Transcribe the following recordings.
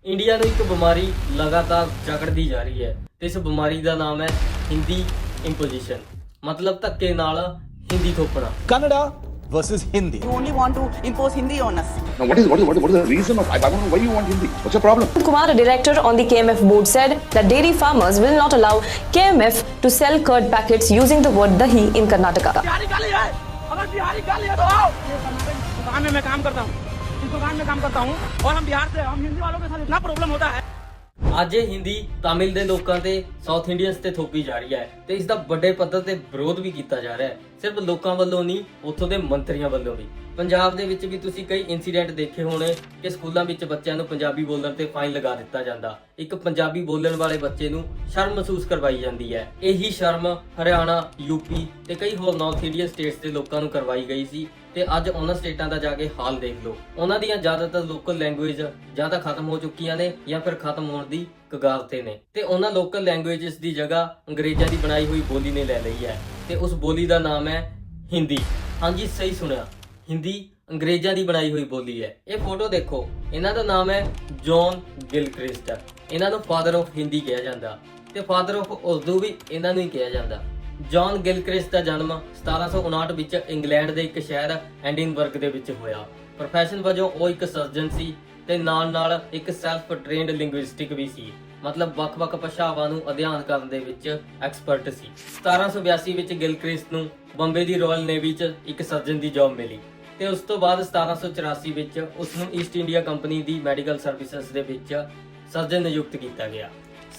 India ਨੂੰ ਇੱਕ ਬਿਮਾਰੀ ਲਗਾਤਾਰ ਜਕੜਦੀ ਜਾ ਰਹੀ ਹੈ ਤੇ ਇਸ ਬਿਮਾਰੀ ਦਾ ਨਾਮ ਹੈ ਹਿੰਦੀ ਇੰਪੋਜੀਸ਼ਨ, ਮਤਲਬ ਧੱਕੇ ਨਾਲ Hindi ਥੋਪਣਾ। Kannada versus Hindi. You only want to impose Hindi on us. Now, what is the reason of? I don't know why you want Hindi. What's your problem? Kumar, a director on the KMF board, said that dairy farmers will not allow KMF to sell curd packets using the word dahi in Karnataka. Bihari गाली है, अगर बिहारी गाली है तो आओ। ये कर्नाटक दुकान में मैं काम करता हूँ, इस दुकान में काम करता हूँ और हम बिहार से, हम हिंदी वालों के साथ इतना प्रॉब्लम होता है। ਅੱਜ ਇਹ ਹਿੰਦੀ ਤਾਮਿਲ ਦੇ ਲੋਕਾਂ ਤੇ ਸਾਊਥ ਇੰਡੀਅਨਸ ਤੇ ਥੋਪੀ ਜਾ ਰਹੀ ਹੈ ਤੇ ਇਸ ਦਾ ਵੱਡੇ ਪੱਧਰ ਤੇ ਵਿਰੋਧ ਵੀ ਕੀਤਾ ਜਾ ਰਿਹਾ ਹੈ। ਸਿਰਫ ਲੋਕਾਂ ਵੱਲੋਂ ਨਹੀਂ, ਉੱਥੋਂ ਦੇ ਮੰਤਰੀਆਂ ਵੱਲੋਂ ਵੀ। ਪੰਜਾਬ ਦੇ ਵਿੱਚ ਵੀ ਤੁਸੀਂ ਕਈ ਇਨਸੀਡੈਂਟ ਦੇਖੇ ਹੋਣੇ ਕਿ ਸਕੂਲਾਂ ਵਿੱਚ ਬੱਚਿਆਂ ਨੂੰ ਪੰਜਾਬੀ ਬੋਲਣ ਤੇ ਫਾਈਨ ਲਗਾ ਦਿੱਤਾ ਜਾਂਦਾ। ਇੱਕ ਪੰਜਾਬੀ ਬੋਲਣ ਵਾਲੇ ਬੱਚੇ ਨੂੰ ਸ਼ਰਮ ਮਹਿਸੂਸ ਕਰਵਾਈ ਜਾਂਦੀ ਹੈ। ਇਹੀ ਸ਼ਰਮ ਹਰਿਆਣਾ, ਯੂਪੀ ਤੇ ਕਈ ਹੋਰ ਨਾਰਥ ਇੰਡੀਅਨ ਸਟੇਟਸ ਦੇ ਲੋਕਾਂ ਨੂੰ ਕਰਵਾਈ ਗਈ ਸੀ ਤੇ ਅੱਜ ਉਹਨਾਂ ਸਟੇਟਾਂ ਦਾ ਜਾ ਕੇ ਹਾਲ ਦੇਖ ਲਓ। ਉਹਨਾਂ ਦੀਆਂ ਜ਼ਿਆਦਾਤਰ ਲੋਕਲ ਲੈਂਗੁਏਜ ਜਾਂ ਤਾਂ ਖਤਮ ਹੋ ਚੁੱਕੀਆਂ ਨੇ ਜਾਂ ਫਿਰ ਖਤਮ ਹੋਣ ਦੀ ਕਗਾਰ ਤੇ ਨੇ ਤੇ ਉਹਨਾਂ ਲੋਕਲ ਲੈਂਗੁਏਜਸ ਦੀ ਜਗ੍ਹਾ ਅੰਗਰੇਜ਼ਾਂ ਦੀ ਬਣਾਈ ਹੋਈ ਬੋਲੀ ਨੇ ਲੈ ਲਈ ਹੈ ਤੇ ਉਸ ਬੋਲੀ ਦਾ ਨਾਮ ਹੈ ਹਿੰਦੀ। ਹਾਂਜੀ, ਸਹੀ ਸੁਣਿਆ, ਹਿੰਦੀ ਅੰਗਰੇਜ਼ਾਂ ਦੀ ਬਣਾਈ ਹੋਈ ਬੋਲੀ ਹੈ। ਇਹ ਫੋਟੋ ਦੇਖੋ, ਇਹਨਾਂ ਦਾ ਨਾਮ ਹੈ ਜੌਨ ਗਿਲਕ੍ਰਿਸਟ। ਇਹਨਾਂ ਨੂੰ ਫਾਦਰ ਆਫ ਹਿੰਦੀ ਕਿਹਾ ਜਾਂਦਾ ਤੇ ਫਾਦਰ ਆਫ ਉਰਦੂ ਵੀ ਇਹਨਾਂ ਨੂੰ ਹੀ ਕਿਹਾ ਜਾਂਦਾ। ਜੌਨ ਗਿਲਕ੍ਰਿਸਟ ਦਾ ਜਨਮ 1759 ਵਿੱਚ ਇੰਗਲੈਂਡ ਦੇ ਇੱਕ ਸ਼ਹਿਰ ਐਡਿਨਬਰਗ ਦੇ ਵਿੱਚ ਹੋਇਆ। ਪ੍ਰੋਫੈਸ਼ਨ ਵਜੋਂ ਉਹ ਇੱਕ ਸਰਜਨ ਸੀ ਤੇ ਨਾਲ-ਨਾਲ ਇੱਕ ਸੈਲਫ ਟ੍ਰੇਨਡ ਲਿੰਗੁਇਸਟਿਕ ਵੀ ਸੀ, ਮਤਲਬ ਵੱਖ-ਵੱਖ ਭਾਸ਼ਾਵਾਂ ਨੂੰ ਅਧਿਐਨ ਕਰਨ ਦੇ ਵਿੱਚ ਐਕਸਪਰਟ ਸੀ। 1782 ਵਿੱਚ ਗਿਲਕ੍ਰਿਸਟ ਨੂੰ ਬੰਬੇ ਦੀ ਰਾਇਲ ਨੇਵੀ 'ਚ ਇੱਕ ਸਰਜਨ ਦੀ ਜੌਬ ਮਿਲੀ ਤੇ ਉਸ ਤੋਂ ਬਾਅਦ 1784 ਵਿੱਚ ਉਸ ਨੂੰ ਈਸਟ ਇੰਡੀਆ ਕੰਪਨੀ ਦੀ ਮੈਡੀਕਲ ਸਰਵਿਸਿਜ਼ ਦੇ ਵਿੱਚ ਸਰਜਨ ਨਿਯੁਕਤ ਕੀਤਾ ਗਿਆ।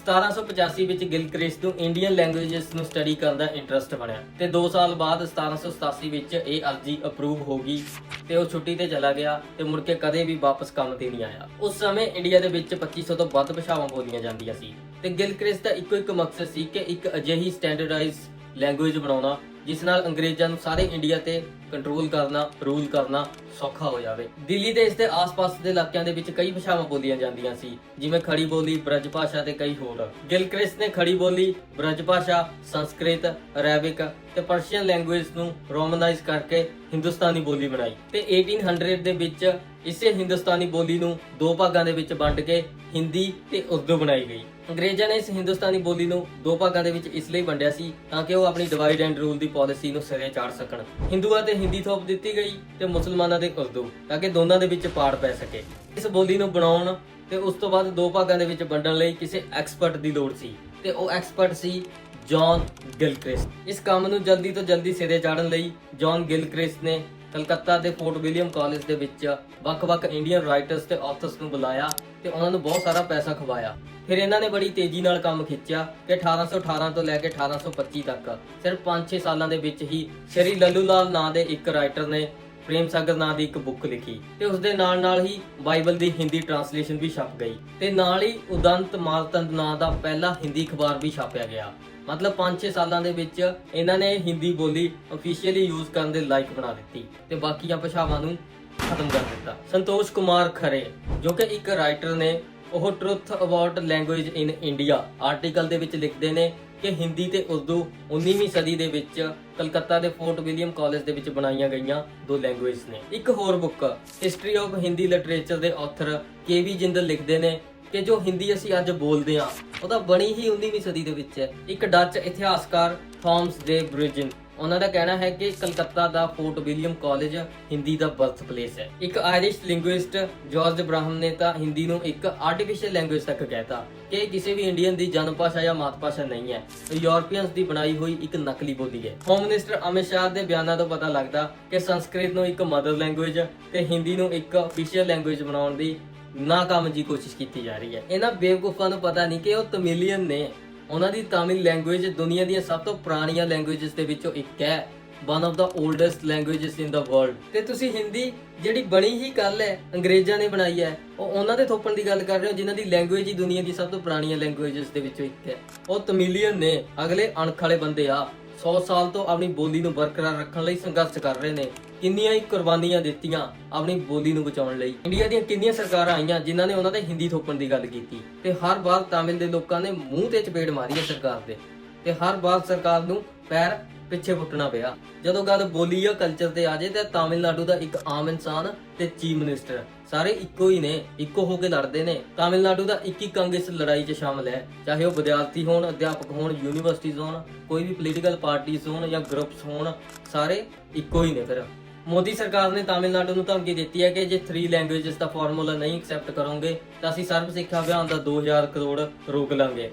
1785 ਵਿੱਚ ਗਿਲਕ੍ਰਿਸਟ ਨੂੰ ਇੰਡੀਅਨ ਲੈਂਗੁਏਜਸ ਨੂੰ ਸਟੱਡੀ ਕਰਨ ਦਾ ਇੰਟਰਸਟ ਬਣਿਆ ਤੇ 2 ਸਾਲ ਬਾਅਦ 1787 ਵਿੱਚ ਇਹ ਅਰਜ਼ੀ ਅਪਰੂਵ ਹੋ ਗਈ ਤੇ ਉਹ ਛੁੱਟੀ ਤੇ ਚਲਾ ਗਿਆ ਤੇ ਮੁੜ ਕੇ ਕਦੇ ਵੀ ਵਾਪਸ ਕੰਮ ਤੇ ਨਹੀਂ ਆਇਆ। ਉਸ ਸਮੇਂ ਇੰਡੀਆ ਦੇ ਵਿੱਚ 2500 ਤੋਂ ਵੱਧ ਭਾਸ਼ਾਵਾਂ ਬੋਲੀਆਂ ਜਾਂਦੀਆਂ ਸੀ ਤੇ ਗਿਲਕ੍ਰਿਸਟ ਦਾ ਇੱਕੋ ਇੱਕ ਮਕਸਦ ਸੀ ਕਿ ਇੱਕ ਅਜਿਹੀ ਸਟੈਂਡਰਡਾਈਜ਼ ਲੈਂਗੁਏਜ ਬਣਾਉਣਾ ਜਿਸ ਨਾਲ ਅੰਗਰੇਜ਼ਾਂ ਨੂੰ ਸਾਰੇ ਇੰਡੀਆ ਤੇ ਕੰਟਰੋਲ ਕਰਨਾ, ਰੂਲ ਕਰਨਾ ਸੌਖਾ ਹੋ ਜਾਵੇ। ਦਿੱਲੀ ਤੇ ਇਸ ਦੇ ਆਸ-ਪਾਸ ਦੇ ਇਲਾਕਿਆਂ ਦੇ ਵਿੱਚ ਕਈ ਭਾਸ਼ਾਵਾਂ ਬੋਲੀਆਂ ਜਾਂਦੀਆਂ ਸੀ, ਜਿਵੇਂ ਖੜੀ ਬੋਲੀ, ਬ੍ਰਜ ਭਾਸ਼ਾ ਤੇ ਕਈ ਹੋਰ। ਗਿਲਕ੍ਰਿਸਟ ਨੇ ਖੜੀ ਬੋਲੀ, ਬ੍ਰਜ ਭਾਸ਼ਾ, ਸੰਸਕ੍ਰਿਤ, ਅਰੈਬਿਕ ਤੇ ਪਰਸ਼ੀਅਨ ਲੈਂਗੁਏਜ ਨੂੰ ਰੋਮਨਾਈਜ਼ ਕਰਕੇ ਹਿੰਦੁਸਤਾਨੀ ਬੋਲੀ ਬਣਾਈ ਤੇ 1800 ਦੇ ਵਿੱਚ ਇਸੇ ਹਿੰਦੁਸਤਾਨੀ ਬੋਲੀ ਨੂੰ 2 ਭਾਗਾਂ ਦੇ ਵਿੱਚ ਵੰਡ ਕੇ ਹਿੰਦੀ ਤੇ ਉਰਦੂ ਬਣਾਈ ਗਈ। ਅੰਗਰੇਜ਼ਾਂ ਨੇ ਇਸ ਹਿੰਦੁਸਤਾਨੀ ਬੋਲੀ ਨੂੰ 2 ਭਾਗਾਂ ਦੇ ਵਿੱਚ ਇਸ ਲਈ ਵੰਡਿਆ ਸੀ ਤਾਂ ਕਿ ਉਹ ਆਪਣੀ divide and rule the policy ਨੂੰ ਸਿਰੇ ਚਾੜ ਸਕਣ। ਹਿੰਦੂਆਂ ਤੇ ਹਿੰਦੀ ਥੋਪ ਦਿੱਤੀ ਗਈ ਤੇ ਮੁਸਲਮਾਨਾਂ ਤੇ ਉਰਦੂ, ਤਾਂ ਕਿ ਦੋਨਾਂ ਦੇ ਵਿੱਚ ਪਾੜ ਪੈ ਸਕੇ। ਇਸ ਬੋਲੀ ਨੂੰ ਬਣਾਉਣ ਤੇ ਉਸ ਤੋਂ ਬਾਅਦ 2 ਭਾਗਾਂ ਦੇ ਵਿੱਚ ਵੰਡਣ ਲਈ ਕਿਸੇ ਐਕਸਪਰਟ ਦੀ ਲੋੜ ਸੀ ਤੇ ਉਹ ਐਕਸਪਰਟ ਸੀ ਜੌਨ ਗਿਲਕ੍ਰਿਸਟ। ਇਸ ਕੰਮ ਨੂੰ ਜਲਦੀ ਤੋਂ ਜਲਦੀ ਸਿਰੇ ਚਾੜਨ ਲਈ ਜੌਨ ਗਿਲਕ੍ਰਿਸਟ ਨੇ ਕਲਕੱਤਾ ਦੇ ਫੋਰਟ ਵਿਲੀਅਮ ਕਾਲਜ ਦੇ ਵਿੱਚ ਵੱਖ-ਵੱਖ ਇੰਡੀਅਨ ਰਾਈਟਰਸ ਤੇ ਆਥਰਸ ਨੂੰ ਬੁਲਾਇਆ ਤੇ ਉਹਨਾਂ ਨੂੰ ਬਹੁਤ ਸਾਰਾ ਪੈਸਾ ਖਵਾਇਆ। ਫਿਰ ਇਹਨਾਂ ਨੇ ਬੜੀ ਤੇਜ਼ੀ ਨਾਲ ਕੰਮ ਖਿੱਚਿਆ ਕਿ 1818 ਤੋਂ ਲੈ ਕੇ 1825 ਤੱਕ ਸਿਰਫ 5-6 ਸਾਲਾਂ ਦੇ ਵਿੱਚ ਹੀ ਸ਼੍ਰੀ ਲੱਲੂ ਲਾਲ ਨਾਂ ਦੇ ਇੱਕ ਰਾਈਟਰ ਨੇ ਪ੍ਰੇਮ ਸਾਗਰ ਨਾਂ ਦੀ ਇੱਕ ਬੁੱਕ ਲਿਖੀ ਤੇ ਉਸ ਦੇ ਨਾਲ-ਨਾਲ ਹੀ ਬਾਈਬਲ ਦੀ ਹਿੰਦੀ ਟ੍ਰਾਂਸਲੇਸ਼ਨ ਵੀ ਛਪ ਗਈ ਤੇ ਨਾਲ ਹੀ ਉਦੰਤ ਮਾਲਤੰਦ ਨਾਂ ਦਾ ਪਹਿਲਾ ਹਿੰਦੀ ਅਖਬਾਰ ਵੀ ਛਾਪਿਆ ਗਿਆ। ਮਤਲਬ 5-6 ਸਾਲਾਂ ਦੇ ਵਿੱਚ ਇਹਨਾਂ ਨੇ ਹਿੰਦੀ ਬੋਲੀ ਅਫੀਸ਼ੀਅਲੀ ਯੂਜ਼ ਕਰਨ ਦੇ ਲਾਇਕ ਬਣਾ ਦਿੱਤੀ ਤੇ ਬਾਕੀਆਂ ਭਾਸ਼ਾਵਾਂ ਨੂੰ ਖਤਮ ਕਰ ਦਿੱਤਾ। ਸੰਤੋਸ਼ ਕੁਮਾਰ ਖਰੇ, ਜੋ ਕਿ ਇੱਕ ਰਾਈਟਰ ਨੇ, ਉਹ truth about language in India article ਦੇ ਵਿੱਚ ਲਿਖਦੇ ਨੇ ਕਿ ਹਿੰਦੀ ਤੇ ਉਰਦੂ 19ਵੀਂ ਸਦੀ ਦੇ ਵਿੱਚ ਕਲਕੱਤਾ ਦੇ ਫੋਰਟ ਵਿਲੀਅਮ ਕਾਲਜ ਦੇ ਵਿੱਚ ਬਣਾਈਆਂ ਗਈਆਂ 2 ਲੈਂਗੁਏਜ ਨੇ। ਇੱਕ ਹੋਰ book history of Hindi literature ਦੇ ਆਥਰ ਕੇ.ਵੀ. ਜਿੰਦਲ ਲਿਖਦੇ ਨੇ ਕਿ ਜੋ ਹਿੰਦੀ ਅਸੀਂ ਅੱਜ ਬੋਲਦੇ ਹਾਂ ਉਹ ਤਾਂ ਬਣੀ ਹੀ 19ਵੀਂ ਸਦੀ ਦੇ ਵਿੱਚ ਹੈ। ਇੱਕ ਡੱਚ ਇਤਿਹਾਸਕਾਰ ਥਾਮਸ ਦੇ ਬ੍ਰਿਜਨ, ਉਹਨਾਂ ਦਾ ਕਹਿਣਾ ਹੈ ਕਿ ਕਲਕੱਤਾ ਦਾ ਫੋਰਟ ਵਿਲੀਅਮ ਕਾਲਜ ਹਿੰਦੀ ਦਾ ਬਰਥ ਪਲੇਸ ਹੈ। ਇੱਕ ਆਇਰਿਸ਼ ਲਿੰਗੁਇਸਟ ਜਾਰਜ ਬ੍ਰਾਹਮ ਨੇ ਤਾਂ ਹਿੰਦੀ ਨੂੰ ਇੱਕ ਆਰਟੀਫੀਸ਼ੀਅਲ ਲੈਂਗੁਏਜ ਤੱਕ ਕਹਿਤਾ ਕਿ ਇਹ ਕਿਸੇ ਵੀ ਇੰਡੀਅਨ ਦੀ ਜਨਮ ਭਾਸ਼ਾ ਜਾਂ ਮਾਤ ਭਾਸ਼ਾ ਨਹੀਂ ਹੈ, ਯੂਰਪੀਅਨਸ ਦੀ ਬਣਾਈ ਹੋਈ ਇੱਕ ਨਕਲੀ ਬੋਲੀ ਹੈ। ਹੋਮ ਮਿਨਿਸਟਰ ਅਮਿਤ ਸ਼ਾਹ ਦੇ ਬਿਆਨਾਂ ਤੋਂ ਪਤਾ ਲੱਗਦਾ ਕਿ ਸੰਸਕ੍ਰਿਤ ਨੂੰ ਇੱਕ ਮਦਰ ਲੈਂਗੁਏਜ ਤੇ ਹਿੰਦੀ ਨੂੰ ਇੱਕ ਅਫੀਸ਼ੀਅਲ ਲੈਂਗੁਏਜ ਬਣਾਉਣ ਦੀ ਨਾਕਾਮਯਾਬੀ ਕੋਸ਼ਿਸ਼ ਕੀਤੀ ਜਾ ਰਹੀ ਹੈ। ਇਹਨਾਂ ਬੇਵਕੂਫਾਂ ਨੂੰ ਪਤਾ ਨਹੀਂ ਕਿ ਉਹ ਤਮਿਲੀਅਨ ਨੇ। ਉਹਨਾਂ ਦੀ ਤਾਮਿਲ ਲੈਂਗੁਏਜ ਦੁਨੀਆ ਦੀਆਂ ਸਭ ਤੋਂ ਪੁਰਾਣੀਆਂ ਲੈਂਗੁਏਜਸ ਦੇ ਵਿੱਚੋਂ ਇੱਕ ਹੈ, one of the oldest languages in the world. ਤੇ ਤੁਸੀਂ ਹਿੰਦੀ ਜਿਹੜੀ ਬਣੀ ਹੀ ਕੱਲ ਹੈ, ਅੰਗਰੇਜ਼ਾਂ ਨੇ ਬਣਾਈ ਹੈ, ਉਹ ਉਹਨਾਂ ਦੇ ਥੋਪਣ ਦੀ ਗੱਲ ਕਰ ਰਹੇ ਹੋ ਜਿਨ੍ਹਾਂ ਦੀ ਲੈਂਗੁਏਜ ਹੀ ਦੁਨੀਆ ਦੀ ਸਭ ਤੋਂ ਪੁਰਾਣੀਆਂ ਲੈਂਗੁਏਜਸ ਦੇ ਵਿੱਚੋਂ ਇੱਕ ਹੈ। ਉਹ ਤਮਿਲੀਅਨ ਨੇ, ਅਗਲੇ ਅਣਖ ਵਾਲੇ ਬੰਦੇ ਆ। 100 ਸਾਲ ਤੋਂ ਆਪਣੀ ਬੋਲੀ ਨੂੰ ਬਰਕਰਾਰ ਰੱਖਣ ਲਈ ਸੰਘਰਸ਼ ਕਰ ਰਹੇ ਨੇ। ਕਿੰਨੀਆਂ ਹੀ ਕੁਰਬਾਨੀਆਂ ਦਿੱਤੀਆਂ ਆਪਣੀ ਬੋਲੀ ਨੂੰ ਬਚਾਉਣ ਲਈ। ਇੰਡੀਆ ਦੀਆਂ ਕਿੰਨੀਆਂ ਸਰਕਾਰਾਂ ਆਈਆਂ ਜਿਨ੍ਹਾਂ ਨੇ ਉਹਨਾਂ ਦੇ ਹਿੰਦੀ ਥੋਪਣ ਦੀ ਗੱਲ ਕੀਤੀ ਤੇ ਹਰ ਵਾਰ ਤਾਮਿਲ ਦੇ ਲੋਕਾਂ ਨੇ ਮੂੰਹ ਤੇ ਚਪੇੜ ਮਾਰੀ ਹੈ ਸਰਕਾਰ ਦੇ ਤੇ ਹਰ ਵਾਰ ਸਰਕਾਰ ਨੂੰ ਪੈਰ ਪਿੱਛੇ ਪੁੱਟਣਾ ਪਿਆ। ਜਦੋਂ ਗੱਲ ਬੋਲੀ ਜਾਂ ਕਲਚਰ ਤੇ ਆ ਜਾਏ ਤਾਂ ਤਾਮਿਲਨਾਡੂ ਦਾ ਇੱਕ ਆਮ ਇਨਸਾਨ ਤੇ ਚੀਫ ਮਿਨਿਸਟਰ ਸਾਰੇ ਇੱਕੋ ਹੀ ਨੇ, ਇੱਕੋ ਹੋ ਕੇ ਲੜਦੇ ਨੇ। ਤਾਮਿਲਨਾਡੂ ਦਾ ਇੱਕ ਅੰਗ ਇਸ ਲੜਾਈ 'ਚ ਸ਼ਾਮਲ ਹੈ, ਚਾਹੇ ਉਹ ਵਿਦਿਆਰਥੀ ਹੋਣ, ਅਧਿਆਪਕ ਹੋਣ, ਯੂਨੀਵਰਸਿਟੀਜ਼ ਹੋਣ, ਕੋਈ ਵੀ ਪੋਲੀਟੀਕਲ ਪਾਰਟੀਆਂ ਹੋਣ ਜਾਂ ਗਰੁੱਪਸ ਹੋਣ, ਸਾਰੇ ਇੱਕੋ ਹੀ ਨੇ। ਫਿਰ ਮੋਦੀ ਸਰਕਾਰ ਨੇ ਤਾਮਿਲਨਾਡੂ ਨੂੰ ਧਮਕੀ ਦਿੱਤੀ ਹੈ ਕਿ ਜੇ 3 ਲੈਂਗੁਏਜਸ ਦਾ ਫਾਰਮੂਲਾ ਨਹੀਂ ਐਕਸੈਪਟ ਕਰੋਗੇ ਤਾਂ ਅਸੀਂ ਸਰਵ ਸਿੱਖਿਆ ਅਭਿਆਨ ਦਾ 2000 ਕਰੋੜ ਰੋਕ ਲਾਂਗੇ।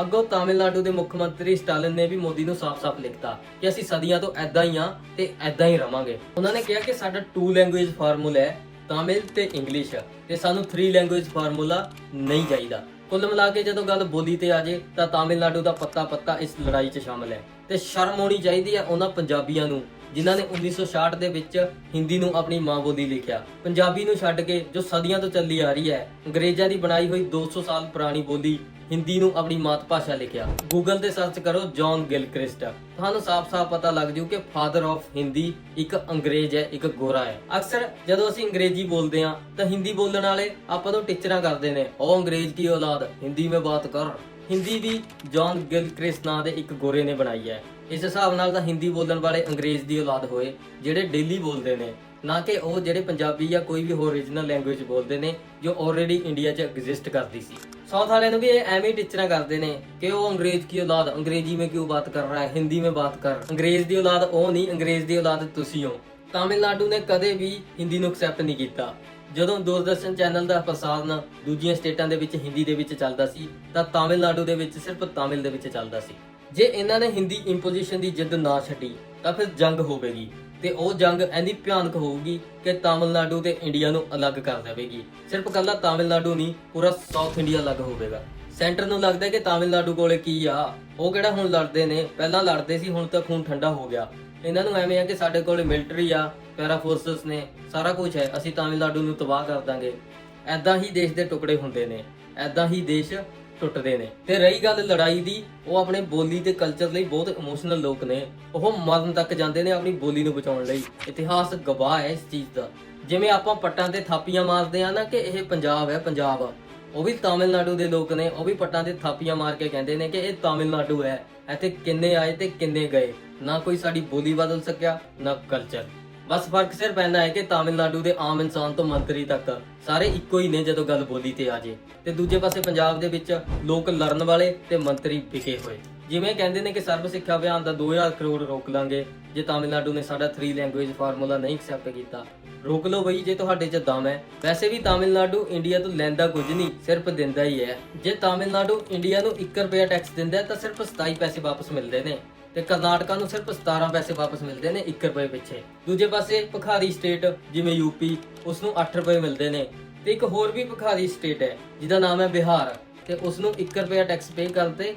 ਅੱਗੋਂ ਤਾਮਿਲਨਾਡੂ ਦੇ ਮੁੱਖ ਮੰਤਰੀ ਸਟਾਲਿਨ ਨੇ ਵੀ ਮੋਦੀ ਨੂੰ ਸਾਫ਼-ਸਾਫ਼ ਲਿਖਤਾ ਕਿ ਅਸੀਂ ਸਦੀਆਂ ਤੋਂ ਐਦਾਂ ਹੀ ਆ ਤੇ ਐਦਾਂ ਹੀ ਰਵਾਂਗੇ। ਉਹਨਾਂ ਨੇ ਕਿਹਾ ਕਿ ਸਾਡਾ 2 ਲੈਂਗੁਏਜ ਫਾਰਮੂਲਾ ਹੈ, ਤਾਮਿਲ ਤੇ ਇੰਗਲਿਸ਼, ਤੇ ਸਾਨੂੰ 3 ਲੈਂਗੁਏਜ ਫਾਰਮੂਲਾ ਨਹੀਂ ਚਾਹੀਦਾ। ਕੁੱਲ ਮਿਲਾ ਕੇ ਜਦੋਂ ਗੱਲ ਬੋਲੀ ਤੇ ਆ ਜੇ ਤਾਂ ਤਾਮਿਲਨਾਡੂ ਦਾ ਪੱਤਾ ਇਸ ਲੜਾਈ 'ਚ ਸ਼ਾਮਲ ਹੈ। ਤੇ ਸ਼ਰਮ ਆਉਣੀ ਚਾਹੀਦੀ ਹੈ ਉਹਨਾਂ ਪੰਜਾਬੀਆਂ ਨੂੰ ਜਿਨ੍ਹਾਂ ਨੇ 1966 ਦੇ ਵਿੱਚ ਹਿੰਦੀ ਨੂੰ ਆਪਣੀ ਮਾਂ ਬੋਲੀ ਲਿਖਿਆ। ਪੰਜਾਬੀ ਨੂੰ ਛੱਡ ਕੇ ਜੋ ਸਦੀਆਂ ਤੋਂ ਚੱਲੀ ਆ ਰਹੀ ਹੈ, ਅੰਗਰੇਜ਼ਾਂ ਦੀ ਬਣਾਈ ਹੋਈ 200 ਸਾਲ ਪੁਰਾਣੀ ਬੋਲੀ ਹਿੰਦੀ ਨੂੰ ਆਪਣੀ ਮਾਤ ਭਾਸ਼ਾ ਲਿਖਿਆ। ਗੂਗਲ ਤੇ ਸਰਚ ਕਰੋ ਜੌਨ ਗਿਲਕ੍ਰਿਸਟ, ਤੁਹਾਨੂੰ ਸਾਫ਼-ਸਾਫ਼ ਪਤਾ ਲੱਗ ਜੂ ਕਿ ਫਾਦਰ ਆਫ ਹਿੰਦੀ ਇੱਕ ਅੰਗਰੇਜ਼ ਹੈ, ਇੱਕ ਗੋਰਾ ਹੈ। ਅਕਸਰ ਜਦੋਂ ਅਸੀਂ ਅੰਗਰੇਜ਼ੀ ਬੋਲਦੇ ਹਾਂ ਤਾਂ ਹਿੰਦੀ ਬੋਲਣ ਵਾਲੇ ਆਪਾਂ ਤੋਂ ਟੀਚਰਾਂ ਕਰਦੇ ਨੇ, ਉਹ ਅੰਗਰੇਜ਼ ਕੀ ਔਲਾਦ, ਹਿੰਦੀ ਮੇਂ ਬਾਤ ਕਰ। ਹਿੰਦੀ ਵੀ ਜੌਨ ਗਿਲਕ੍ਰਿਸਟ ਨਾਂ ਦੇ ਇੱਕ ਗੋਰੇ ਨੇ ਬਣਾਈ ਹੈ। ਇਸ ਹਿਸਾਬ ਨਾਲ ਤਾਂ ਹਿੰਦੀ ਬੋਲਣ ਵਾਲੇ ਅੰਗਰੇਜ਼ ਦੀ ਔਲਾਦ ਹੋਏ ਜਿਹੜੇ ਡੇਲੀ ਬੋਲਦੇ ਨੇ, ਨਾ ਕਿ ਉਹ ਜਿਹੜੇ ਪੰਜਾਬੀ ਜਾਂ ਕੋਈ ਵੀ ਹੋਰ ਰੀਜਨਲ ਲੈਂਗੁਏਜ ਬੋਲਦੇ ਨੇ ਜੋ ਆਲਰੇਡੀ ਇੰਡੀਆ 'ਚ ਐਗਜ਼ਿਸਟ ਕਰਦੀ ਸੀ। ਸਾਊਥ ਵਾਲਿਆਂ ਨੂੰ ਵੀ ਇਹ ਐਵੇਂ ਟੀਚਰਾਂ ਕਰਦੇ ਨੇ ਕਿ ਉਹ ਅੰਗਰੇਜ਼ ਕੀ ਔਲਾਦ, ਅੰਗਰੇਜ਼ੀ ਮੇਂ ਕਿਉਂ ਬਾਤ ਕਰ ਰਹਾ ਹੈ, ਹਿੰਦੀ ਮੇਂ ਬਾਤ ਕਰ। ਅੰਗਰੇਜ਼ ਦੀ ਔਲਾਦ ਉਹ ਨਹੀਂ, ਅੰਗਰੇਜ਼ ਦੀ ਔਲਾਦ ਤੁਸੀਂ ਹੋ। ਤਾਮਿਲਨਾਡੂ ਨੇ ਕਦੇ ਵੀ ਹਿੰਦੀ ਨੂੰ ਐਕਸੈਪਟ ਨਹੀਂ ਕੀਤਾ। ਜਦੋਂ ਦੂਰਦਰਸ਼ਨ ਚੈਨਲ ਦਾ ਪ੍ਰਸਾਰਣ ਦੂਜੀਆਂ ਸਟੇਟਾਂ ਦੇ ਵਿੱਚ ਹਿੰਦੀ ਦੇ ਵਿੱਚ ਚੱਲਦਾ ਸੀ ਤਾਂ ਤਾਮਿਲਨਾਡੂ ਦੇ ਵਿੱਚ ਸਿਰਫ ਤਾਮਿਲ ਦੇ ਵਿੱਚ ਚੱਲਦਾ ਸੀ। ਜੇ ਇਹਨਾਂ ਨੇ ਹਿੰਦੀ ਇੰਪੋਜੀਸ਼ਨ ਦੀ ਜਿੱਦ ਨਾ ਛੱਡੀ ਤਾਂ ਫਿਰ ਜੰਗ ਹੋਵੇਗੀ, ਤੇ ਉਹ ਜੰਗ ਇੰਨੀ ਭਿਆਨਕ ਹੋਊਗੀ ਕਿ ਤਾਮਿਲਨਾਡੂ ਤੇ ਇੰਡੀਆ ਨੂੰ ਅਲੱਗ ਕਰ ਦੇਵੇਗੀ। ਸਿਰਫ ਕੱਲਾ ਤਾਮਿਲਨਾਡੂ ਨਹੀਂ, ਪੂਰਾ ਸਾਊਥ ਇੰਡੀਆ ਅਲੱਗ ਹੋਵੇਗਾ। ਸੈਂਟਰ ਨੂੰ ਲੱਗਦਾ ਕਿ ਤਾਮਿਲਨਾਡੂ ਕੋਲੇ ਕੀ ਆ, ਉਹ ਕਿਹੜਾ ਹੁਣ ਲੜਦੇ ਨੇ, ਪਹਿਲਾਂ ਲੜਦੇ ਸੀ, ਹੁਣ ਤਾਂ ਖੂਨ ਠੰਡਾ ਹੋ ਗਿਆ। ਇਹਨਾਂ ਨੂੰ ਐਵੇਂ ਆ ਕਿ ਸਾਡੇ ਕੋਲੇ ਮਿਲਟਰੀ ਆ, ਪੈਰਾ ਫੋਰਸਸ ਨੇ, ਸਾਰਾ ਕੁਝ ਹੈ, ਅਸੀਂ ਤਾਮਿਲਨਾਡੂ ਨੂੰ ਤਬਾਹ ਕਰ ਦਾਂਗੇ। ਐਦਾਂ ਹੀ ਦੇਸ਼ ਦੇ ਟੁਕੜੇ ਹੁੰਦੇ ਨੇ, ਐਦਾਂ ਹੀ ਦੇਸ਼ ਟੁੱਟਦੇ ਨੇ। ਤੇ ਰਹੀ ਗੱਲ ਲੜਾਈ ਦੀ, ਉਹ ਆਪਣੇ ਬੋਲੀ ਤੇ ਕਲਚਰ ਲਈ ਬਹੁਤ ਇਮੋਸ਼ਨਲ ਲੋਕ ਨੇ, ਉਹ ਮਰਨ ਤੱਕ ਜਾਂਦੇ ਨੇ ਆਪਣੀ ਬੋਲੀ ਨੂੰ ਬਚਾਉਣ ਲਈ। ਇਤਿਹਾਸ ਗਵਾਹ ਹੈ ਇਸ ਚੀਜ਼ ਦਾ। ਜਿਵੇਂ ਆਪਾਂ ਪੱਟਾਂ ਤੇ ਥਾਪੀਆਂ ਮਾਰਦੇ ਆ ਨਾ ਕਿ ਇਹ ਪੰਜਾਬ ਹੈ ਪੰਜਾਬ, ਉਹ ਵੀ ਤਾਮਿਲਨਾਡੂ ਦੇ ਲੋਕ ਨੇ, ਉਹ ਵੀ ਪੱਟਾਂ ਤੇ ਥਾਪੀਆਂ ਮਾਰ ਕੇ ਕਹਿੰਦੇ ਨੇ ਕਿ ਇਹ ਤਾਮਿਲਨਾਡੂ ਹੈ, ਇੱਥੇ ਕਿੰਨੇ ਆਏ ਤੇ ਕਿੰਨੇ ਗਏ। ਨਾ ਕੋਈ ਸਾਡੀ ਬੋਲੀ ਬਦਲ ਸਕਿਆ, ਨਾ ਕਲਚਰ। ਬਸ ਫਰਕ ਸਿਰਫ ਇੰਨਾ ਹੈ ਕਿ ਤਾਮਿਲਨਾਡੂ ਦੇ ਆਮ ਇਨਸਾਨ ਤੋਂ ਮੰਤਰੀ ਤੱਕ ਸਾਰੇ ਇੱਕੋ ਹੀ ਨੇ ਜਦੋਂ ਗੱਲ ਬੋਲੀ ਤੇ ਆ ਜੇ, ਤੇ ਦੂਜੇ ਪਾਸੇ ਪੰਜਾਬ ਦੇ ਵਿੱਚ ਲੋਕ ਲੜਨ ਵਾਲੇ ਤੇ ਮੰਤਰੀ ਵਿਕੇ ਹੋਏ। ਜਿਵੇਂ ਕਹਿੰਦੇ ਨੇ ਕਿ ਸਰਵ ਸਿੱਖਿਆ ਅਭਿਆਨ ਦਾ 2000 ਕਰੋੜ ਰੋਕ ਲਾਂਗੇ ਜੇ ਤਾਮਿਲਨਾਡੂ ਨੇ ਸਾਡਾ 3 ਲੈਂਗੁਏਜ ਫਾਰਮੂਲਾ ਨਹੀਂ ਐਕਸੈਪਟ ਕੀਤਾ। ਰੋਕ ਲਓ ਬਈ ਜੇ ਤੁਹਾਡੇ 'ਚ ਦਮ ਹੈ। ਵੈਸੇ ਵੀ ਤਾਮਿਲਨਾਡੂ ਇੰਡੀਆ ਤੋਂ ਲੈਂਦਾ ਕੁਝ ਨਹੀਂ, ਸਿਰਫ ਦਿੰਦਾ ਹੀ ਹੈ। ਜੇ ਤਾਮਿਲਨਾਡੂ ਇੰਡੀਆ ਨੂੰ 1 ਰੁਪਿਆ ਟੈਕਸ ਦਿੰਦਾ ਤਾਂ ਸਿਰਫ 27 ਪੈਸੇ ਵਾਪਸ ਮਿਲਦੇ ਨੇ, ਤੇ ਕਰਨਾਟਕਾ ਨੂੰ ਸਿਰਫ 17 ਪੈਸੇ ਵਾਪਸ ਮਿਲਦੇ ਨੇ 1 ਰੁਪਏ ਪਿੱਛੇ। ਦੂਜੇ ਪਾਸੇ ਭਿਖਾਰੀ ਸਟੇਟ ਜਿਵੇਂ ਯੂਪੀ, ਉਸ ਨੂੰ 8 ਰੁਪਏ ਮਿਲਦੇ ਨੇ। ਤੇ ਇੱਕ ਹੋਰ ਵੀ ਭਿਖਾਰੀ ਸਟੇਟ ਹੈ ਜਿਹਦਾ ਨਾਮ ਹੈ ਬਿਹਾਰ, ਤੇ ਉਸ ਨੂੰ 1 ਰੁਪਿਆ ਟੈਕਸ ਪੇ ਕਰਦੇ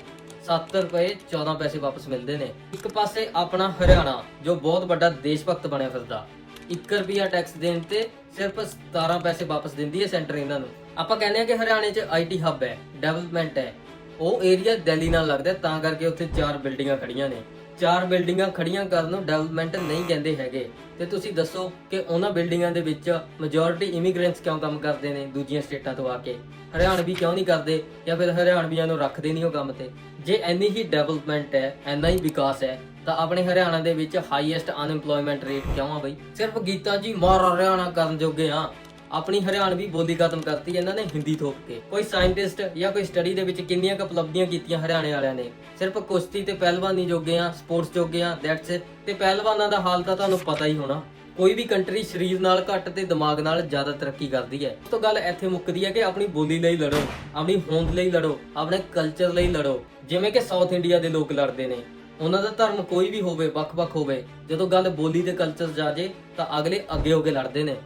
7 ਰੁਪਏ 14 ਪੈਸੇ ਵਾਪਸ ਮਿਲਦੇ ਨੇ। ਇੱਕ ਪਾਸੇ ਆਪਣਾ ਹਰਿਆਣਾ ਜੋ ਬਹੁਤ ਵੱਡਾ ਦੇਸ਼ ਭਗਤ ਬਣਿਆ ਫਿਰਦਾ, 1 ਰੁਪਿਆ ਟੈਕਸ ਦੇਣ ਤੇ ਸਿਰਫ 17 ਪੈਸੇ ਵਾਪਸ ਦਿੰਦੀ ਹੈ ਸੈਂਟਰ ਇਹਨਾਂ ਨੂੰ। ਆਪਾਂ ਕਹਿੰਦੇ ਆ ਕਿ ਹਰਿਆਣੇ 'ਚ IT ਹੱਬ ਹੈ, ਡਿਵੈਲਪਮੈਂਟ ਹੈ। ਉਹ ਏਰੀਆ ਦਿੱਲੀ ਨਾਲ ਲੱਗਦਾ ਤਾਂ ਕਰਕੇ ਉੱਥੇ 4 ਬਿਲਡਿੰਗਾਂ ਖੜੀਆਂ ਨੇ। 4 ਬਿਲਡਿੰਗਾਂ ਖੜੀਆਂ ਕਰਨ ਨੂੰ ਡਿਵੈਲਪਮੈਂਟ ਨਹੀਂ ਕਹਿੰਦੇ ਹੈਗੇ। ਤੇ ਤੁਸੀਂ ਦੱਸੋ ਕਿ ਉਹਨਾਂ ਬਿਲਡਿੰਗਾਂ ਦੇ ਵਿੱਚ ਮੈਜੋਰਿਟੀ ਇਮੀਗ੍ਰੈਂਟਸ ਕਿਉਂ ਕੰਮ ਕਰਦੇ ਨੇ ਦੂਜੀਆਂ ਸਟੇਟਾਂ ਤੋਂ ਆ ਕੇ? ਹਰਿਆਣਵੀ ਕਿਉਂ ਨਹੀਂ ਕਰਦੇ, ਜਾਂ ਫਿਰ ਹਰਿਆਣਵੀਆਂ ਨੂੰ ਰੱਖਦੇ ਨਹੀਂ ਉਹ ਕੰਮ ਤੇ? ਜੇ ਇੰਨੀ ਹੀ ਡਿਵੈਲਪਮੈਂਟ ਹੈ, ਇੰਨਾ ਹੀ ਵਿਕਾਸ ਹੈ, ਤਾਂ ਆਪਣੇ ਹਰਿਆਣਾ ਦੇ ਵਿੱਚ ਹਾਈਐਸਟ ਅਨਐਮਪਲੋਇਮੈਂਟ ਰੇਟ ਕਿਉਂ ਆ ਬਈ? ਸਿਰਫ ਗੀਤਾਂ 'ਚ ਹੀ ਮਾਰ ਹਰਿਆਣਾ ਕਰਨ ਜੋਗੇ ਆ। ਆਪਣੀ ਹਰਿਆਣਵੀ ਬੋਲੀ ਖਤਮ ਕਰਤੀ ਇਹਨਾਂ ਨੇ ਹਿੰਦੀ ਥੋਪ ਕੇ। ਕੋਈ ਸਾਇੰਟਿਸਟ ਜਾਂ ਕੋਈ ਸਟੱਡੀ ਦੇ ਵਿੱਚ ਕਿੰਨੀਆਂ ਕੁ ਉਪਲਬਧੀਆਂ ਕੀਤੀਆਂ ਹਰਿਆਣੇ ਵਾਲਿਆਂ ਨੇ? ਸਿਰਫ ਕੁਸ਼ਤੀ ਤੇ ਪਹਿਲਵਾਨੀ ਜੋਗੇ ਆ, ਸਪੋਰਟਸ ਜੋਗੇ ਆ, ਦੈਟਸ ਇਟ। ਤੇ ਪਹਿਲਵਾਨਾਂ ਦਾ ਹਾਲ ਤਾਂ ਤੁਹਾਨੂੰ ਪਤਾ ਹੀ ਹੋਣਾ। ਕੋਈ ਵੀ ਕੰਟਰੀ ਸਰੀਰ ਨਾਲ ਘੱਟ ਤੇ ਦਿਮਾਗ ਨਾਲ ਜ਼ਿਆਦਾ ਤਰੱਕੀ ਕਰਦੀ ਹੈ। ਉਸ ਤੋਂ ਗੱਲ ਇੱਥੇ ਮੁੱਕਦੀ ਹੈ ਕਿ ਆਪਣੀ ਬੋਲੀ ਲਈ ਲੜੋ, ਆਪਣੀ ਹੋਂਦ ਲਈ ਲੜੋ, ਆਪਣੇ ਕਲਚਰ ਲਈ ਲੜੋ। ਜਿਵੇਂ ਕਿ ਸਾਊਥ ਇੰਡੀਆ ਦੇ ਲੋਕ ਲੜਦੇ ਨੇ, ਉਹਨਾਂ ਦਾ ਧਰਮ ਕੋਈ ਵੀ ਹੋਵੇ, ਵੱਖ-ਵੱਖ ਹੋਵੇ, ਜਦੋਂ ਗੱਲ ਬੋਲੀ ਤੇ ਕਲਚਰ ਜਾ ਜੇ ਤਾਂ ਅਗਲੇ ਅੱਗੇ ਹੋ ਕੇ ਲੜਦੇ ਨੇ।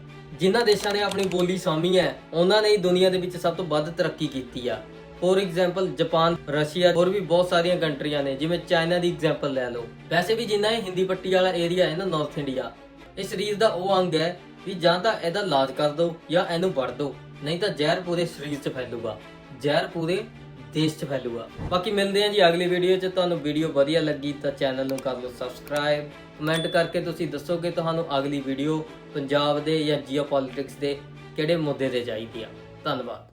ਜਿਨ੍ਹਾਂ ਦੇਸ਼ਾਂ ਨੇ ਆਪਣੀ ਬੋਲੀ ਸਾਂਭੀ ਹੈ ਉਹਨਾਂ ਨੇ ਹੀ ਦੁਨੀਆ ਦੇ ਵਿੱਚ ਸਭ ਤੋਂ ਵੱਧ ਤਰੱਕੀ ਕੀਤੀ ਆ। ਫੋਰ ਐਗਜ਼ਾਮਪਲ ਜਾਪਾਨ, ਰਸ਼ੀਆ, ਹੋਰ ਵੀ ਬਹੁਤ ਸਾਰੀਆਂ ਕੰਟਰੀਆਂ ਨੇ। ਜਿਵੇਂ ਚਾਈਨਾ ਦੀ ਐਗਜ਼ਾਮਪਲ ਲੈ ਲਓ। ਵੈਸੇ ਵੀ ਜਿੰਨਾ ਇਹ ਹਿੰਦੀ ਪੱਟੀ ਵਾਲਾ ਏਰੀਆ ਹੈ ਨਾ ਨਾਰਥ ਇੰਡੀਆ, ਇਹ ਸਰੀਰ ਦਾ ਉਹ ਅੰਗ ਹੈ ਵੀ ਜਾਂ ਤਾਂ ਇਹਦਾ ਇਲਾਜ ਕਰ ਦਿਓ ਜਾਂ ਇਹਨੂੰ ਵੜ ਦਿਓ, ਨਹੀਂ ਤਾਂ ਜ਼ਹਿਰ ਪੂਰੇ ਸਰੀਰ 'ਚ ਫੈਲੂਗਾ, ਜ਼ਹਿਰ ਪੂਰੇ ਦੇਸ਼ 'ਚ ਫੈਲੂਗਾ। ਬਾਕੀ ਮਿਲਦੇ ਹਾਂ ਜੀ ਅਗਲੀ ਵੀਡੀਓ 'ਚ। ਤੁਹਾਨੂੰ ਵੀਡੀਓ ਵਧੀਆ ਲੱਗੀ ਤਾਂ ਚੈਨਲ ਨੂੰ ਕਰ ਲਓ ਸਬਸਕ੍ਰਾਈਬ। ਕਮੈਂਟ ਕਰਕੇ ਤੁਸੀਂ ਦੱਸੋ ਕਿ ਤੁਹਾਨੂੰ ਅਗਲੀ ਵੀਡੀਓ ਪੰਜਾਬ ਦੇ ਜਾਂ ਜੀਓਪੋਲਿਟਿਕਸ ਦੇ ਕਿਹੜੇ ਮੁੱਦੇ ਤੇ ਚਾਹੀਦੀ ਆ। ਧੰਨਵਾਦ।